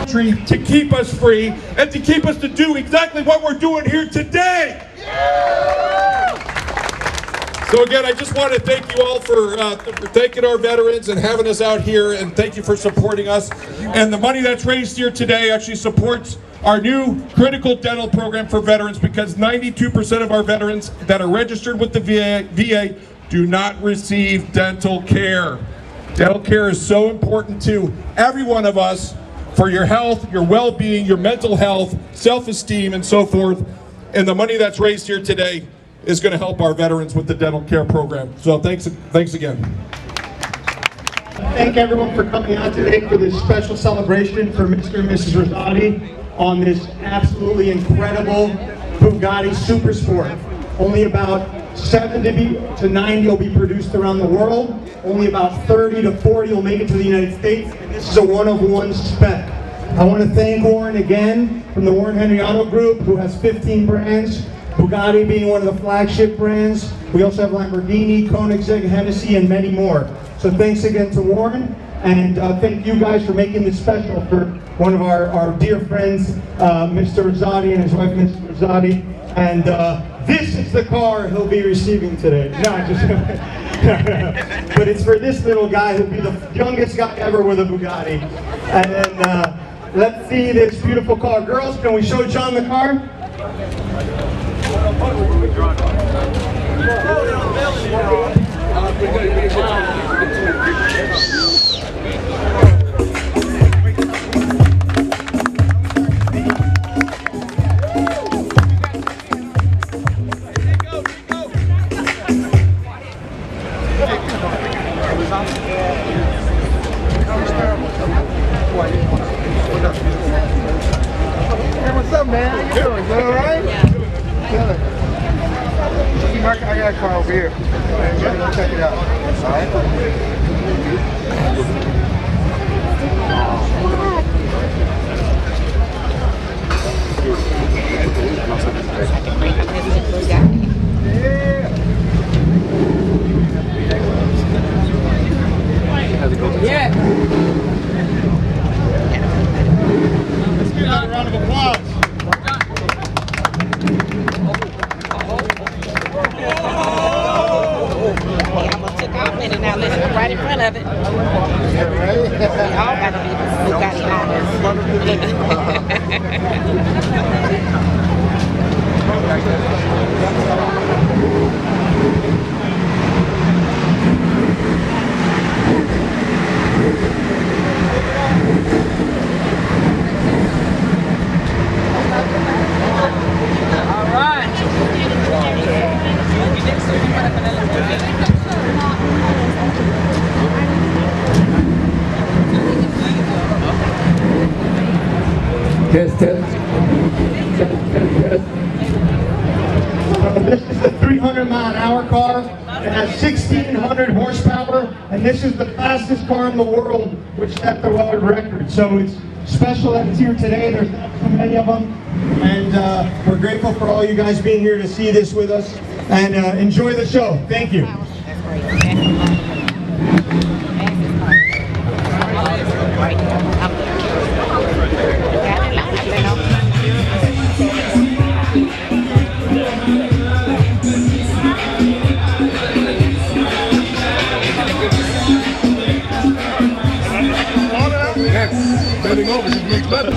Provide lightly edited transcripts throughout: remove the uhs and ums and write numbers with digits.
country to keep us free and to keep us to do exactly what we're doing here today. So again, I just want to thank you all for thanking our veterans and having us out here, and thank you for supporting us. And the money that's raised here today actually supports our new critical dental program for veterans, because 92% of our veterans that are registered with the VA do not receive dental care. Dental care is so important to every one of us for your health, your well-being, your mental health, self-esteem, and so forth. And the money that's raised here today is going to help our veterans with the dental care program. So thanks again. Thank everyone for coming out today for this special celebration for Mr. and Mrs. Rosati on this absolutely incredible Bugatti Supersport. Only about 70 to 90 will be produced around the world. Only about 30 to 40 will make it to the United States. And this is a one-of-one spec. I want to thank Warren again from the Warren Henry Auto Group, who has 15 brands. Bugatti being one of the flagship brands. We also have Lamborghini, Koenigsegg, Hennessy, and many more. So thanks again to Warren, and thank you guys for making this special for one of our dear friends, Mr. Rosati and his wife, Mrs. Rosati. And this is the car he'll be receiving today. No, just but it's for this little guy who'll be the youngest guy ever with a Bugatti. And then let's see this beautiful car. Girls, can we show John the car? Hey, what's up, man? How you doing? You all right? Good. I got a car over here. Go check it out. All right? Yeah. Let's give that a round of applause. Now let's go right in front of it. We all got to be Bugatti all right. This is the 300-mile-an-hour car. It has 1,600 horsepower, and this is the fastest car in the world, which set the world record. So it's special that it's here today. There's not so many of them, and we're grateful for all you guys being here to see this with us. And enjoy the show. Thank you. Bending over just makes better.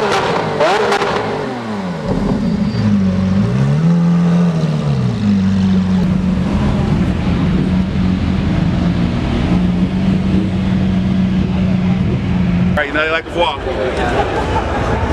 Right, you know they like to walk.